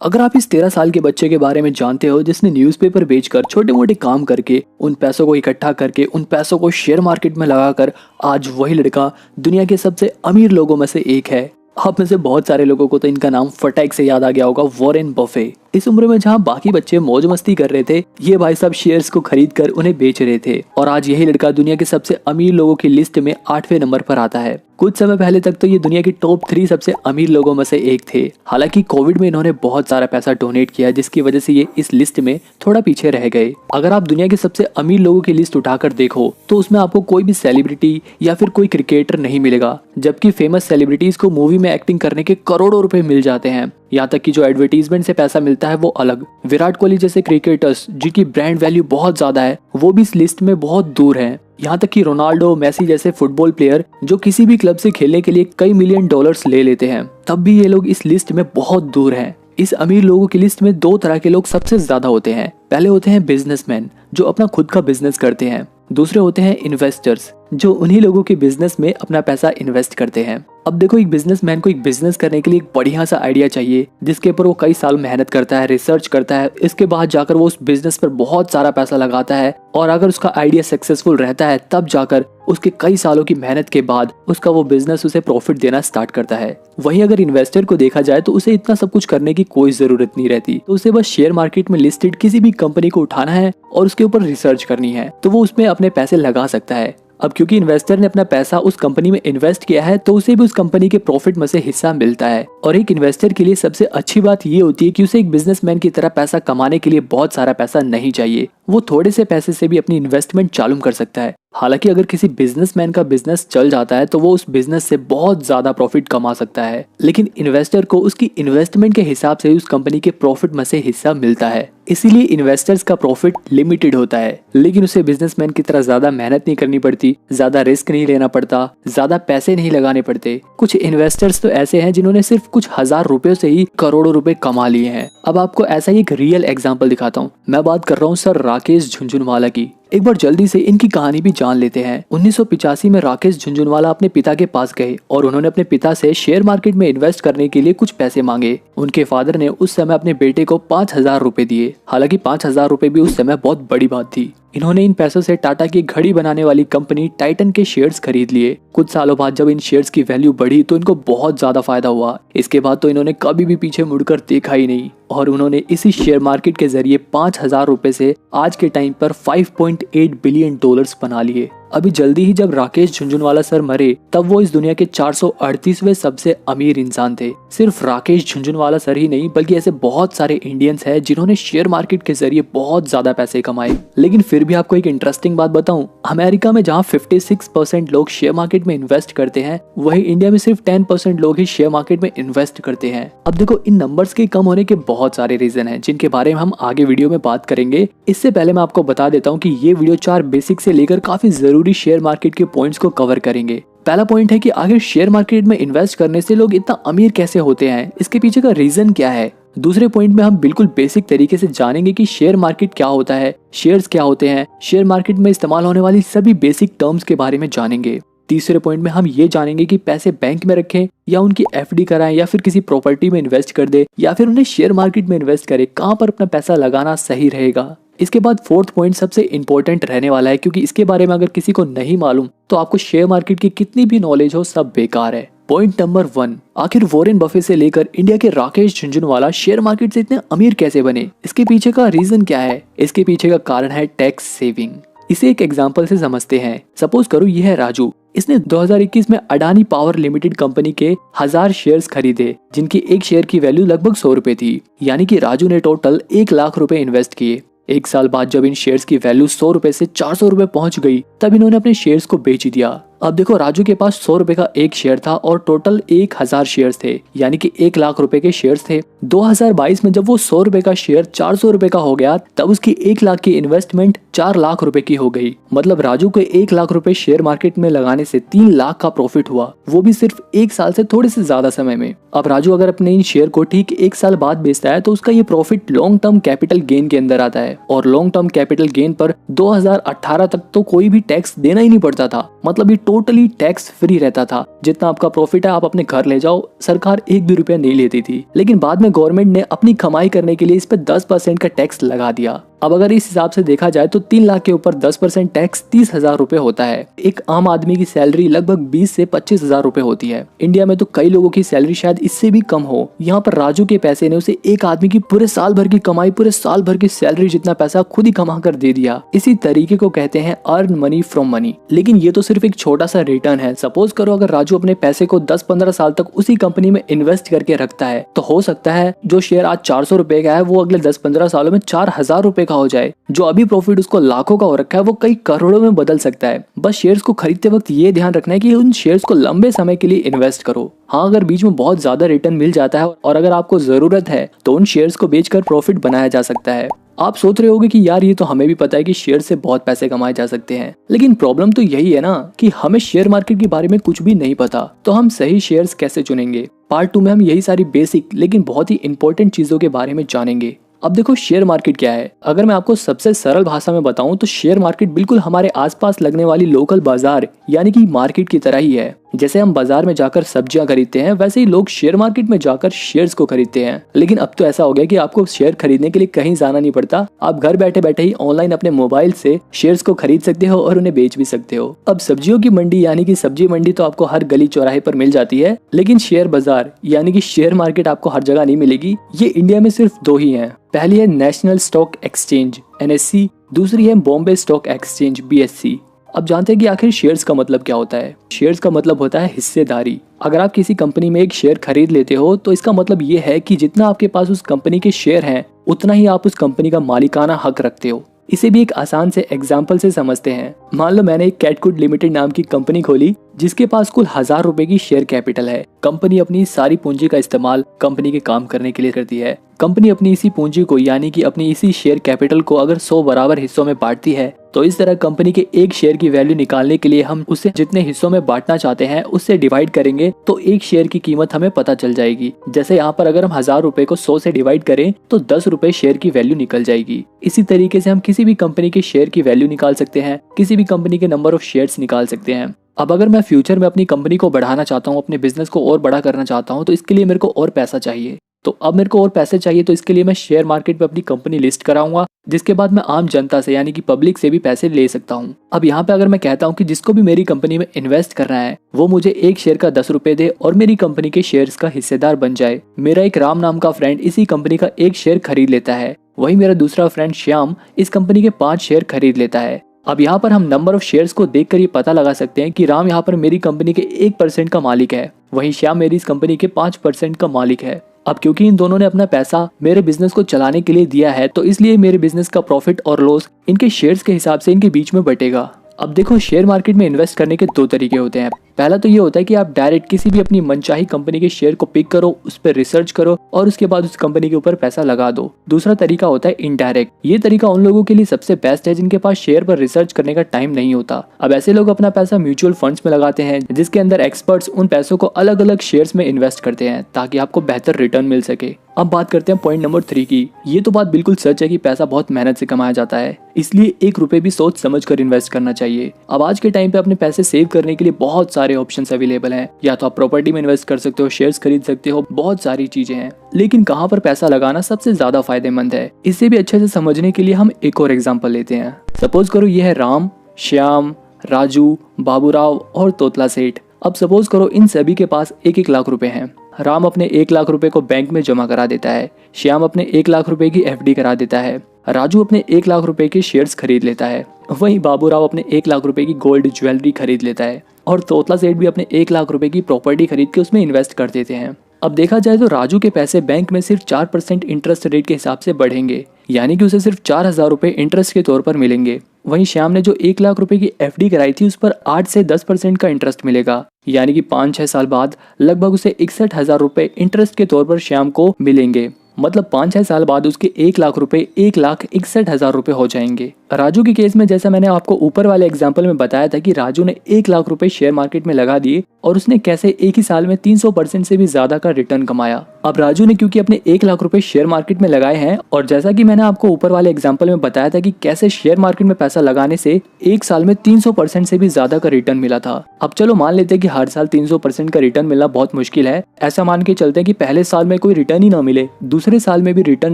अगर आप इस 13 साल के बच्चे के बारे में जानते हो जिसने न्यूज़पेपर बेचकर छोटे मोटे काम करके उन पैसों को इकट्ठा करके उन पैसों को शेयर मार्केट में लगाकर आज वही लड़का दुनिया के सबसे अमीर लोगों में से एक है। आप में से बहुत सारे लोगों को तो इनका नाम फटाक से याद आ गया होगा, वॉरेन बफे। इस उम्र में जहां बाकी बच्चे मौज मस्ती कर रहे थे, ये भाई साहब शेयर्स को खरीद कर उन्हें बेच रहे थे और आज यही लड़का दुनिया के सबसे अमीर लोगों की लिस्ट में 8वें नंबर पर आता है। कुछ समय पहले तक तो ये दुनिया की टॉप 3 सबसे अमीर लोगों में से एक थे। हालांकि कोविड में इन्होंने बहुत सारा पैसा डोनेट किया जिसकी वजह से ये इस लिस्ट में थोड़ा पीछे रह गए। अगर आप दुनिया के सबसे अमीर लोगों की लिस्ट उठाकर देखो तो उसमें आपको कोई भी सेलिब्रिटी या फिर कोई क्रिकेटर नहीं मिलेगा, जबकि फेमस सेलिब्रिटीज को मूवी में एक्टिंग करने के करोड़ों रुपए मिल जाते हैं। यहाँ तक कि जो एडवर्टीजमेंट से पैसा मिलता है वो अलग। विराट कोहली जैसे क्रिकेटर्स जिनकी ब्रांड वैल्यू बहुत ज्यादा है वो भी इस लिस्ट में बहुत दूर हैं। यहाँ तक कि रोनाल्डो, मेसी जैसे फुटबॉल प्लेयर जो किसी भी क्लब से खेलने के लिए कई मिलियन डॉलर्स ले लेते हैं, तब भी ये लोग इस लिस्ट में बहुत दूर हैं। इस अमीर लोगों की लिस्ट में 2 तरह के लोग सबसे ज्यादा होते हैं। पहले होते हैं बिजनेसमैन जो अपना खुद का बिजनेस करते हैं। दूसरे होते हैं इन्वेस्टर्स जो उन्हीं लोगों के बिजनेस में अपना पैसा इन्वेस्ट करते हैं। अब देखो, एक बिजनेसमैन को एक बिजनेस करने के लिए एक बढ़िया सा आइडिया चाहिए जिसके ऊपर वो कई साल मेहनत करता है, रिसर्च करता है। इसके बाद जाकर वो उस बिजनेस पर बहुत सारा पैसा लगाता है और अगर उसका आइडिया सक्सेसफुल रहता है तब जाकर उसके कई सालों की मेहनत के बाद उसका वो बिजनेस उसे प्रॉफिट देना स्टार्ट करता है। वहीं अगर इन्वेस्टर को देखा जाए तो उसे इतना सब कुछ करने की कोई जरूरत नहीं रहती। तो उसे बस शेयर मार्केट में लिस्टेड किसी भी कंपनी को उठाना है और उसके ऊपर रिसर्च करनी है तो वो उसमें अपने पैसे लगा सकता है। अब क्योंकि इन्वेस्टर ने अपना पैसा उस कंपनी में इन्वेस्ट किया है तो उसे भी उस कंपनी के प्रॉफिट में से हिस्सा मिलता है। और एक इन्वेस्टर के लिए सबसे अच्छी बात ये होती है कि उसे एक बिजनेसमैन की तरह पैसा कमाने के लिए बहुत सारा पैसा नहीं चाहिए। वो थोड़े से पैसे से भी अपनी इन्वेस्टमेंट चालू कर सकता है। हालांकि अगर किसी बिजनेसमैन का बिजनेस चल जाता है तो वो उस बिजनेस से बहुत ज्यादा प्रॉफिट कमा सकता है, लेकिन इन्वेस्टर को उसकी इन्वेस्टमेंट के हिसाब से उस कंपनी के प्रॉफिट में से हिस्सा मिलता है। इसीलिए इन्वेस्टर्स का प्रॉफिट लिमिटेड होता है, लेकिन उसे बिजनेसमैन की तरह ज्यादा मेहनत नहीं करनी पड़ती, ज्यादा रिस्क नहीं लेना पड़ता, ज्यादा पैसे नहीं लगाने पड़ते। कुछ इन्वेस्टर्स तो ऐसे हैं जिन्होंने सिर्फ कुछ हजार रुपयों से ही करोड़ों रुपए कमा लिए हैं। अब आपको ऐसा ही एक रियल एग्जाम्पल दिखाता हूँ। मैं बात कर रहा हूँ सर राकेश झुनझुनवाला की। एक बार जल्दी से इनकी कहानी भी जान लेते हैं। 1985 में राकेश झुनझुनवाला अपने पिता के पास गए और उन्होंने अपने पिता से शेयर मार्केट में इन्वेस्ट करने के लिए कुछ पैसे मांगे। उनके फादर ने उस समय अपने बेटे को 5,000 रुपए दिए। हालांकि 5,000 रुपए भी उस समय बहुत बड़ी बात थी। इन्होंने इन पैसों से टाटा की घड़ी बनाने वाली कंपनी टाइटन के शेयर्स खरीद लिए। कुछ सालों बाद जब इन शेयर्स की वैल्यू बढ़ी तो इनको बहुत ज्यादा फायदा हुआ। इसके बाद तो इन्होंने कभी भी पीछे मुड़कर देखा ही नहीं और उन्होंने इसी शेयर मार्केट के जरिए 5,000 रुपए से आज के टाइम पर 5.8 बिलियन डॉलर्स बना लिए। अभी जल्दी ही जब राकेश झुनझुनवाला सर मरे तब वो इस दुनिया के 438वें सबसे अमीर इंसान थे। सिर्फ राकेश झुनझुनवाला सर ही नहीं बल्कि ऐसे बहुत सारे इंडियंस हैं जिन्होंने शेयर मार्केट के जरिए बहुत ज्यादा पैसे कमाए। लेकिन फिर भी आपको एक इंटरेस्टिंग बात बताऊं, अमेरिका में जहां 56% लोग शेयर मार्केट में इन्वेस्ट करते हैं वही इंडिया में सिर्फ 10% लोग ही शेयर मार्केट में इन्वेस्ट करते हैं। अब देखो, इन नंबर्स के कम होने के बहुत सारे रीजन हैं जिनके बारे में हम आगे वीडियो में बात करेंगे। इससे पहले मैं आपको बता देता हूँ कि ये वीडियो 4 बेसिक से लेकर काफी जरूरी शेयर मार्केट के पॉइंट्स को कवर करेंगे। पहला पॉइंट है कि आखिर शेयर मार्केट में इन्वेस्ट करने से लोग इतना अमीर कैसे होते हैं, इसके पीछे का रीजन क्या है। दूसरे पॉइंट में हम बिल्कुल बेसिक तरीके से जानेंगे कि शेयर मार्केट क्या होता है, शेयर्स क्या होते हैं, शेयर मार्केट में इस्तेमाल होने वाली सभी बेसिक टर्म्स के बारे में जानेंगे। तीसरे पॉइंट में हम ये जानेंगे कि पैसे बैंक में रखें या उनकी एफडी कराएं या फिर किसी प्रॉपर्टी में इन्वेस्ट कर दे या फिर उन्हें शेयर मार्केट में इन्वेस्ट करें, कहां पर अपना पैसा लगाना सही रहेगा। इसके बाद फोर्थ पॉइंट सबसे इंपॉर्टेंट रहने वाला है, क्योंकि इसके बारे में अगर किसी को नहीं मालूम तो आपको शेयर मार्केट की कितनी भी नॉलेज हो सब बेकार है। पॉइंट नंबर 1, आखिर वॉरेन बफे से लेकर इंडिया के राकेश झुनझुनवाला शेयर मार्केट से इतने अमीर कैसे बने, इसके पीछे का रीजन क्या है। इसके पीछे का कारण है टैक्स सेविंग। इसे एक एग्जांपल से समझते हैं। सपोज करो ये है राजू। इसने 2021 में अडानी पावर लिमिटेड कंपनी के 1000 शेयर्स खरीदे जिनकी एक शेयर की वैल्यू लगभग 100 रुपए थी। यानी कि राजू ने टोटल 1 लाख रुपए इन्वेस्ट किए। एक साल बाद जब इन शेयर्स की वैल्यू 100 रुपए से 400 रुपए पहुंच गई तब इन्होंने अपने शेयर्स को बेच दिया। अब देखो, राजू के पास 100 रुपए का एक शेयर था और टोटल 1000 शेयर्स थे, यानी कि 1 लाख रुपए के शेयर्स थे। 2022 में जब वो 100 रुपए का शेयर 400 रुपए का हो गया तब उसकी 1 लाख की इन्वेस्टमेंट 4 लाख रुपए की हो गई। मतलब राजू को 1 लाख रुपए शेयर मार्केट में लगाने से 3 लाख का प्रॉफिट हुआ, वो भी सिर्फ 1 साल से थोड़े से ज्यादा समय में। अब राजू अगर अपने इन शेयर को ठीक 1 साल बाद बेचता है तो उसका ये profit long term capital gain के अंदर आता है और लॉन्ग टर्म कैपिटल गेन पर 2018 तक तो कोई भी टैक्स देना ही नहीं पड़ता था। मतलब ये टोटली टैक्स फ्री रहता था। जितना आपका प्रॉफिट है आप अपने घर ले जाओ, सरकार एक भी रुपया नहीं लेती थी। लेकिन बाद में गवर्नमेंट ने अपनी कमाई करने के लिए इस पे 10% का टैक्स लगा दिया। अब अगर इस हिसाब से देखा जाए तो 3 लाख के ऊपर 10% टैक्स 30,000 रुपए होता है। एक आम आदमी की सैलरी लगभग 20 से 25,000 रुपए होती है। इंडिया में तो कई लोगों की सैलरी शायद इससे भी कम हो। यहाँ पर राजू के पैसे ने उसे एक आदमी की पूरे साल भर की कमाई, पूरे साल भर की सैलरी जितना पैसा खुद ही कमा कर दे दिया। इसी तरीके को कहते हैं अर्न मनी फ्रॉम मनी। लेकिन ये तो सिर्फ एक छोटा सा रिटर्न है। सपोज करो अगर राजू अपने पैसे को 10-15 साल तक उसी कंपनी में इन्वेस्ट करके रखता है तो हो सकता है जो शेयर आज 400 रुपए का है वो अगले 10-15 सालों में 4,000 रुपए का हो जाए। जो अभी प्रॉफिट उसको लाखों का हो रखा है वो कई करोड़ों में बदल सकता है। बस शेयर्स को खरीदते वक्त ये ध्यान रखना है कि उन शेयर्स को लंबे समय के लिए इन्वेस्ट करो। हाँ, अगर बीच में बहुत ज्यादा रिटर्न मिल जाता है और अगर आपको जरूरत है तो उन शेयर्स को बेचकर प्रॉफिट बनाया जा सकता है। आप सोच रहे होंगे कि यार ये तो हमें भी पता है कि शेयर से बहुत पैसे कमाए जा सकते हैं, लेकिन प्रॉब्लम तो यही है ना कि हमें शेयर मार्केट के बारे में कुछ भी नहीं पता, तो हम सही शेयर्स कैसे चुनेंगे। पार्ट 2 में हम यही सारी बेसिक लेकिन बहुत ही इंपॉर्टेंट चीजों के बारे में जानेंगे। अब देखो शेयर मार्केट क्या है। अगर मैं आपको सबसे सरल भाषा में बताऊं तो शेयर मार्केट बिल्कुल हमारे आसपास लगने वाली लोकल बाजार यानी कि मार्केट की तरह ही है। जैसे हम बाजार में जाकर सब्जियां खरीदते हैं वैसे ही लोग शेयर मार्केट में जाकर शेयर्स को खरीदते हैं। लेकिन अब तो ऐसा हो गया कि आपको शेयर खरीदने के लिए कहीं जाना नहीं पड़ता। आप घर बैठे बैठे ही ऑनलाइन अपने मोबाइल से शेयर्स को खरीद सकते हो और उन्हें बेच भी सकते हो। अब सब्जियों की मंडी यानी कि सब्जी मंडी तो आपको हर गली चौराहे पर मिल जाती है, लेकिन शेयर बाजार यानी कि शेयर मार्केट आपको हर जगह नहीं मिलेगी। ये इंडिया में सिर्फ 2 ही है। पहली है नेशनल स्टॉक एक्सचेंज NSE, दूसरी है बॉम्बे स्टॉक एक्सचेंज BSE। अब जानते हैं कि आखिर शेयर्स का मतलब क्या होता है। शेयर्स का मतलब होता है हिस्सेदारी। अगर आप किसी कंपनी में एक शेयर खरीद लेते हो तो इसका मतलब ये है कि जितना आपके पास उस कंपनी के शेयर हैं उतना ही आप उस कंपनी का मालिकाना हक रखते हो। इसे भी एक आसान से एग्जाम्पल से समझते हैं। मान लो मैंने एक कैटगुड लिमिटेड नाम की कंपनी खोली जिसके पास कुल 1,000 रुपए की शेयर कैपिटल है। कंपनी अपनी सारी पूंजी का इस्तेमाल कंपनी के काम करने के लिए करती है। कंपनी अपनी इसी पूंजी को यानी कि अपनी इसी शेयर कैपिटल को अगर 100 बराबर हिस्सों में बांटती है तो इस तरह कंपनी के एक शेयर की वैल्यू निकालने के लिए हम उसे जितने हिस्सों में बांटना चाहते हैं उससे डिवाइड करेंगे तो एक शेयर की कीमत हमें पता चल जाएगी। जैसे यहाँ पर अगर हम 1,000 रुपए को 100 से डिवाइड करें तो 10 रुपए शेयर की वैल्यू निकल जाएगी। इसी तरीके से हम किसी भी कंपनी के शेयर की वैल्यू निकाल सकते हैं, किसी भी कंपनी के नंबर ऑफ शेयर्स निकाल सकते हैं। अब अगर मैं फ्यूचर में अपनी कंपनी को बढ़ाना चाहता हूँ, अपने बिजनेस को और बड़ा करना चाहता हूँ तो इसके लिए मेरे को और पैसा चाहिए। तो अब मेरे को और पैसे चाहिए तो इसके लिए मैं शेयर मार्केट पे अपनी कंपनी लिस्ट कराऊंगा, जिसके बाद मैं आम जनता से यानी कि पब्लिक से भी पैसे ले सकता हूँ। अब यहाँ पे अगर मैं कहता हूँ कि जिसको भी मेरी कंपनी में इन्वेस्ट करना है वो मुझे एक शेयर का 10 रुपए दे और मेरी कंपनी के शेयर्स का हिस्सेदार बन जाए। मेरा एक राम नाम का फ्रेंड इसी कंपनी का एक शेयर खरीद लेता है, वही मेरा दूसरा फ्रेंड श्याम इस कंपनी के 5 शेयर खरीद लेता है। अब यहाँ पर हम नंबर ऑफ शेयर्स को देखकर ये पता लगा सकते हैं कि राम यहाँ पर मेरी कंपनी के 1% का मालिक है, वहीं श्याम मेरी इस कंपनी के 5% का मालिक है। अब क्योंकि इन दोनों ने अपना पैसा मेरे बिजनेस को चलाने के लिए दिया है तो इसलिए मेरे बिजनेस का प्रॉफिट और लॉस इनके शेयर्स के हिसाब से इनके बीच में बटेगा। अब देखो शेयर मार्केट में इन्वेस्ट करने के 2 तरीके होते हैं। पहला तो ये होता है कि आप डायरेक्ट किसी भी अपनी मनचाही कंपनी के शेयर को पिक करो, उस पर रिसर्च करो और उसके बाद उस कंपनी के ऊपर पैसा लगा दो। दूसरा तरीका होता है इनडायरेक्ट। ये तरीका उन लोगों के लिए सबसे बेस्ट है जिनके पास शेयर पर रिसर्च करने का टाइम नहीं होता। अब ऐसे लोग अपना पैसा म्यूचुअल फंड्स में लगाते हैं जिसके अंदर एक्सपर्ट्स उन पैसों को अलग अलग शेयर्स में इन्वेस्ट करते हैं ताकि आपको बेहतर रिटर्न मिल सके। अब बात करते हैं पॉइंट नंबर 3 की। ये तो बात बिल्कुल सच है कि पैसा बहुत मेहनत से कमाया जाता है, इसलिए 1 रुपए भी सोच समझ कर इन्वेस्ट करना चाहिए। अब आज के टाइम पे अपने पैसे सेव करने के लिए बहुत सारे ऑप्शंस अवेलेबल हैं। या तो आप प्रॉपर्टी में इन्वेस्ट कर सकते हो, शेयर्स खरीद सकते हो, बहुत सारी चीजें हैं। लेकिन कहाँ पर पैसा लगाना सबसे ज्यादा फायदेमंद है, इसे भी अच्छे से समझने के लिए हम एक और एग्जाम्पल लेते हैं। सपोज करो ये है राम, श्याम, राजू, बाबूराव और तोतला सेठ। अब सपोज करो इन सभी के पास 1-1 लाख रुपए हैं। राम अपने 1 लाख रुपए को बैंक में जमा करा देता है, श्याम अपने 1 लाख रुपए की FD करा देता है, राजू अपने 1 लाख रुपए के शेयर्स खरीद लेता है, वहीं बाबूराव अपने 1 लाख रुपए की गोल्ड ज्वेलरी खरीद लेता है और तोतला सेठ भी अपने 1 लाख रुपए की प्रॉपर्टी खरीद के उसमें इन्वेस्ट कर देते हैं। अब देखा जाए तो राजू के पैसे बैंक में सिर्फ 4% इंटरेस्ट रेट के हिसाब से बढ़ेंगे, यानी कि उसे सिर्फ 4,000 रुपए इंटरेस्ट के तौर पर मिलेंगे। वहीं श्याम ने जो 1 लाख रुपए की FD कराई थी उस पर 8 से 10% का इंटरेस्ट मिलेगा, यानी कि 5-6 साल बाद लगभग उसे 61,000 रुपए इंटरेस्ट के तौर पर श्याम को मिलेंगे। मतलब 5-6 साल बाद उसके 1 लाख रुपए 1,61,000 रुपए हो जाएंगे। राजू के केस में जैसा मैंने आपको ऊपर वाले एग्जांपल में बताया था कि राजू ने 1 लाख रुपए शेयर मार्केट में लगा दिए और उसने कैसे एक ही साल में 300% से भी ज्यादा का रिटर्न कमाया। अब राजू ने क्योंकि अपने 1 लाख रुपए शेयर मार्केट में लगाए हैं और जैसा कि मैंने आपको ऊपर वाले एग्जांपल में बताया था कि कैसे शेयर मार्केट में पैसा लगाने से एक साल में 300% से भी ज्यादा का रिटर्न मिला था। अब चलो मान लेते हैं कि हर साल 300% का रिटर्न मिलना बहुत मुश्किल है। ऐसा मान के चलते हैं कि पहले साल में कोई रिटर्न ही ना मिले, दूसरे साल में भी रिटर्न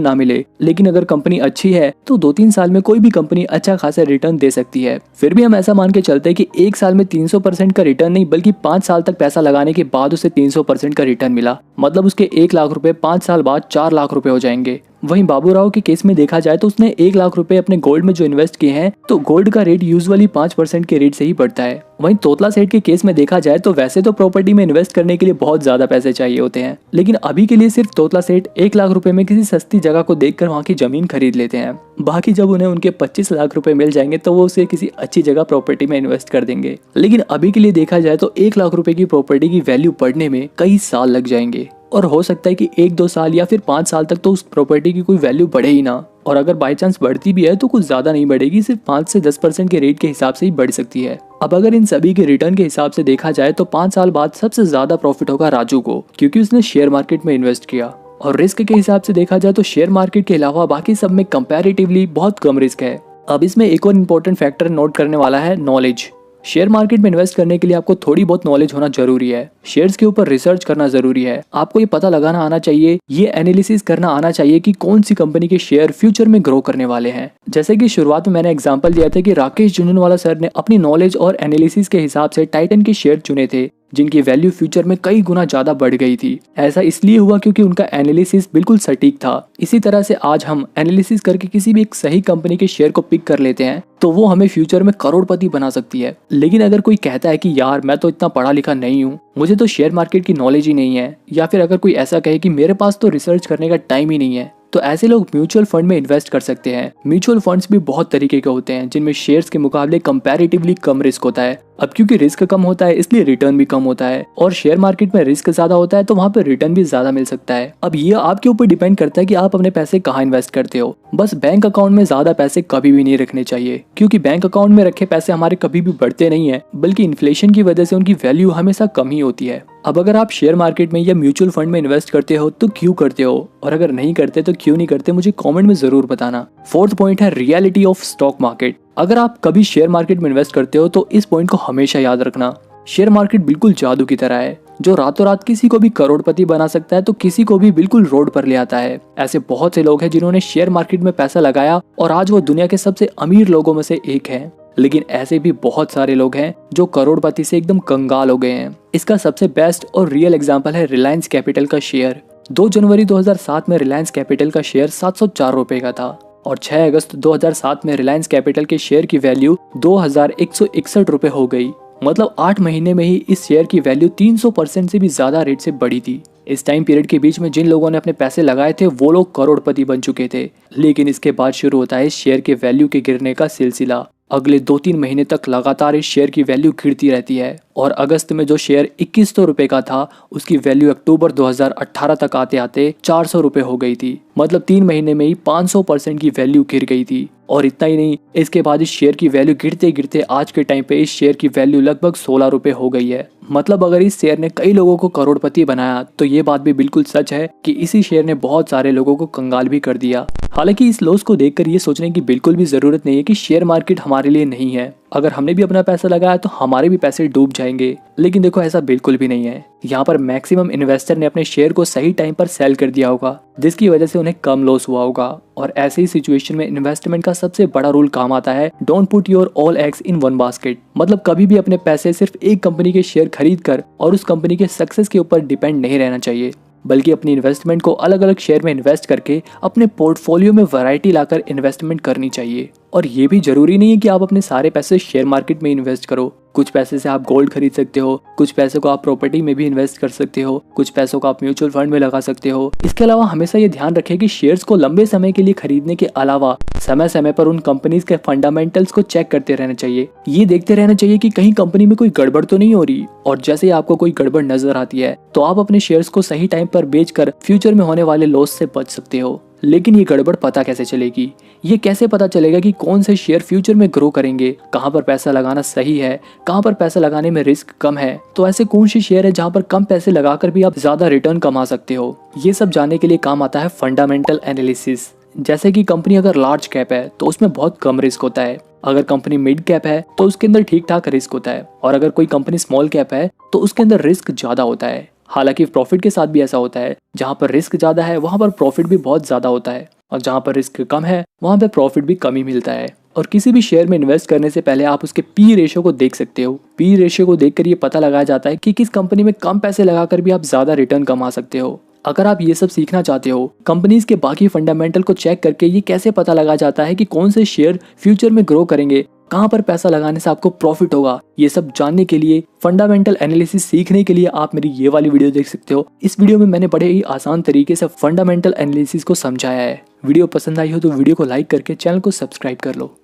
ना मिले, लेकिन अगर कंपनी अच्छी है तो 2-3 साल में कोई भी कंपनी अच्छा खासा रिटर्न दे सकती है। फिर भी हम ऐसा मान के चलते हैं कि एक साल में 300% का रिटर्न नहीं बल्कि 5 साल तक पैसा लगाने के बाद उसे 300% का रिटर्न मिला, मतलब उसके 1 लाख रुपए 5 साल बाद 4 लाख रुपए हो जाएंगे। वहीं बाबू राव के केस में देखा जाए तो उसने 1 लाख रुपए अपने गोल्ड में जो इन्वेस्ट किए हैं तो गोल्ड का रेट यूजुअली 5% के रेट से ही बढ़ता है। वहीं तोतला सेठ के केस में देखा जाए तो वैसे तो प्रॉपर्टी में इन्वेस्ट करने के लिए बहुत ज्यादा पैसे चाहिए होते हैं, लेकिन अभी के लिए सिर्फ तोतला सेठ 1 लाख रुपए में किसी सस्ती जगह को देखकर वहाँ की जमीन खरीद लेते हैं। बाकी जब उन्हें उनके 25 लाख रुपए मिल जाएंगे तो वो उसे किसी अच्छी जगह प्रॉपर्टी में इन्वेस्ट कर देंगे। लेकिन अभी के लिए देखा जाए तो 1 लाख रुपए की प्रॉपर्टी की वैल्यू बढ़ने में कई साल लग जाएंगे और हो सकता है कि 1-2 साल या फिर 5 साल तक तो उस प्रॉपर्टी की कोई वैल्यू बढ़े ही ना, और अगर बाई चांस बढ़ती भी है तो कुछ ज्यादा नहीं बढ़ेगी, सिर्फ 5 से 10% के रेट के हिसाब से ही बढ़ सकती है। अब अगर इन सभी के रिटर्न के हिसाब से देखा जाए तो 5 साल बाद सबसे ज्यादा प्रॉफिट होगा राजू को, क्योंकि उसने शेयर मार्केट में इन्वेस्ट किया। और रिस्क के हिसाब से देखा जाए तो शेयर मार्केट के अलावा बाकी सब में कंपैरेटिवली बहुत कम रिस्क है। अब इसमें एक और इम्पोर्टेंट फैक्टर नोट करने वाला है नॉलेज। शेयर मार्केट में इन्वेस्ट करने के लिए आपको थोड़ी बहुत नॉलेज होना जरूरी है। शेयर्स के ऊपर रिसर्च करना जरूरी है। आपको ये पता लगाना आना चाहिए, ये एनालिसिस करना आना चाहिए कि कौन सी कंपनी के शेयर फ्यूचर में ग्रो करने वाले हैं। जैसे कि शुरुआत में मैंने एग्जांपल दिया था कि राकेश झुनझुनवाला सर ने अपनी नॉलेज और एनालिसिस के हिसाब से टाइटन के शेयर चुने थे जिनकी वैल्यू फ्यूचर में कई गुना ज्यादा बढ़ गई थी। ऐसा इसलिए हुआ क्योंकि उनका एनालिसिस बिल्कुल सटीक था। इसी तरह से आज हम एनालिसिस करके किसी भी एक सही कंपनी के शेयर को पिक कर लेते हैं तो वो हमें फ्यूचर में करोड़पति बना सकती है। लेकिन अगर कोई कहता है कि यार मैं तो इतना पढ़ा लिखा नहीं हूँ, मुझे तो शेयर मार्केट की नॉलेज ही नहीं है, या फिर अगर कोई ऐसा कहे कि मेरे पास तो रिसर्च करने का टाइम ही नहीं है, तो ऐसे लोग म्यूचुअल फंड में इन्वेस्ट कर सकते हैं। म्यूचुअल फंड्स भी बहुत तरीके के होते हैं जिनमें शेयर्स के मुकाबले कंपैरेटिवली कम रिस्क होता है। अब क्योंकि रिस्क कम होता है इसलिए रिटर्न भी कम होता है, और शेयर मार्केट में रिस्क ज्यादा होता है तो वहाँ पे रिटर्न भी ज्यादा मिल सकता है। अब ये आपके ऊपर डिपेंड करता है कि आप अपने पैसे कहाँ इन्वेस्ट करते हो। बस बैंक अकाउंट में ज्यादा पैसे कभी भी नहीं रखने चाहिए, क्योंकि बैंक अकाउंट में रखे पैसे हमारे कभी भी बढ़ते नहीं है, बल्कि इन्फ्लेशन की वजह से उनकी वैल्यू हमेशा कम ही होती है। अब अगर आप शेयर मार्केट में या म्यूचुअल फंड में इन्वेस्ट करते हो तो क्यों करते हो, और अगर नहीं करते तो क्यों नहीं करते, मुझे कमेंट में जरूर बताना। 4th पॉइंट है रियलिटी ऑफ स्टॉक मार्केट। अगर आप कभी शेयर मार्केट में इन्वेस्ट करते हो तो इस पॉइंट को हमेशा याद रखना। शेयर मार्केट बिल्कुल जादू की तरह है, जो रातों रात किसी को भी करोड़पति बना सकता है तो किसी को भी बिल्कुल रोड पर ले आता है। ऐसे बहुत से लोग हैं जिन्होंने शेयर मार्केट में पैसा लगाया और आज वो दुनिया के सबसे अमीर लोगों में से एक है। लेकिन ऐसे भी बहुत सारे लोग हैं जो करोड़पति से एकदम कंगाल हो गए हैं। इसका सबसे बेस्ट और रियल एग्जांपल है रिलायंस कैपिटल का शेयर। 2 जनवरी 2007 में रिलायंस कैपिटल का शेयर 704 रुपए का था और 6 अगस्त 2007 में रिलायंस कैपिटल के शेयर की वैल्यू 2161 रुपए हो गई। मतलब 8 महीने में ही इस शेयर की वैल्यू 300% से भी ज्यादा रेट से बढ़ी थी। इस टाइम पीरियड के बीच में जिन लोगों ने अपने पैसे लगाए थे वो लोग करोड़पति बन चुके थे। लेकिन इसके बाद शुरू होता है शेयर के वैल्यू के गिरने का सिलसिला। अगले 2-3 महीने तक लगातार इस शेयर की वैल्यू गिरती रहती है और अगस्त में जो शेयर 2100 रुपए का था उसकी वैल्यू अक्टूबर 2018 तक आते आते 400 रुपए हो गई थी। मतलब 3 महीने में ही 500% की वैल्यू गिर गई थी। और इतना ही नहीं, इसके बाद इस शेयर की वैल्यू गिरते गिरते आज के टाइम पे इस शेयर की वैल्यू लगभग 16 रुपए हो गई है। मतलब अगर इस शेयर ने कई लोगों को करोड़पति बनाया तो ये बात भी बिल्कुल सच है कि इसी शेयर ने बहुत सारे लोगों को कंगाल भी कर दिया। हालांकि इस लॉस को देखकर ये सोचने की बिल्कुल भी जरूरत नहीं है कि शेयर मार्केट हमारे लिए नहीं है। अगर हमने भी अपना पैसा लगाया तो हमारे भी पैसे डूब जाएंगे। लेकिन देखो ऐसा बिल्कुल भी नहीं है। यहाँ पर मैक्सिमम इन्वेस्टर ने अपने शेयर को सही टाइम पर सेल कर दिया होगा जिसकी वजह से उन्हें कम लॉस हुआ होगा। और ऐसे ही सिचुएशन में इन्वेस्टमेंट का सबसे बड़ा रूल काम आता है, don't put your all eggs in one basket. मतलब कभी भी अपने पैसे सिर्फ एक कंपनी के शेयर खरीद कर और उस कंपनी के सक्सेस के ऊपर डिपेंड नहीं रहना चाहिए, बल्कि अपनी इन्वेस्टमेंट को अलग अलग शेयर में इन्वेस्ट करके अपने पोर्टफोलियो में वैरायटी लाकर इन्वेस्टमेंट करनी चाहिए। और ये भी जरूरी नहीं है कि आप अपने सारे पैसे शेयर मार्केट में इन्वेस्ट करो। कुछ पैसे से आप गोल्ड खरीद सकते हो, कुछ पैसे को आप प्रॉपर्टी में भी इन्वेस्ट कर सकते हो, कुछ पैसों को आप म्यूचुअल फंड में लगा सकते हो। इसके अलावा हमेशा ये ध्यान रखें कि शेयर्स को लंबे समय के लिए खरीदने के अलावा समय समय पर उन कंपनीज के फंडामेंटल्स को चेक करते रहना चाहिए। ये देखते रहना चाहिए कि कहीं कंपनी में कोई गड़बड़ तो नहीं हो रही, और जैसे ही आपको कोई गड़बड़ नजर आती है तो आप अपने शेयर्स को सही टाइम पर बेचकर फ्यूचर में होने वाले लॉस से बच सकते हो। लेकिन ये गड़बड़ पता कैसे चलेगी? ये कैसे पता चलेगा कि कौन से शेयर फ्यूचर में ग्रो करेंगे, कहाँ पर पैसा लगाना सही है, कहाँ पर पैसा लगाने में रिस्क कम है? तो ऐसे कौन से शेयर है जहाँ पर कम पैसे लगाकर भी आप ज्यादा रिटर्न कमा सकते हो? ये सब जानने के लिए काम आता है फंडामेंटल एनालिसिस। जैसे कि कंपनी अगर लार्ज कैप है तो उसमें बहुत कम रिस्क होता है, अगर कंपनी मिड कैप है तो उसके अंदर ठीक ठाक रिस्क होता है, और अगर कोई कंपनी स्मॉल कैप है तो उसके अंदर रिस्क ज्यादा होता है। हालांकि प्रॉफिट के साथ भी ऐसा होता है, जहां पर रिस्क ज्यादा है वहां पर प्रॉफिट भी बहुत ज्यादा होता है, और जहां पर रिस्क कम है वहां पर प्रॉफिट भी कम ही मिलता है। और किसी भी शेयर में इन्वेस्ट करने से पहले आप उसके पी रेशियो को देख सकते हो। पी रेशियो को देखकर ये पता लगाया जाता है कि किस कंपनी में कम पैसे लगाकर भी आप ज्यादा रिटर्न कमा सकते हो। अगर आप ये सब सीखना चाहते हो, कंपनीज के बाकी फंडामेंटल को चेक करके ये कैसे पता लगा जाता है कि कौन से शेयर फ्यूचर में ग्रो करेंगे, कहां पर पैसा लगाने से आपको प्रॉफिट होगा, ये सब जानने के लिए, फंडामेंटल एनालिसिस सीखने के लिए आप मेरी ये वाली वीडियो देख सकते हो। इस वीडियो में मैंने बड़े ही आसान तरीके से फंडामेंटल एनालिसिस को समझाया है। वीडियो पसंद आई हो तो वीडियो को लाइक करके चैनल को सब्सक्राइब कर लो।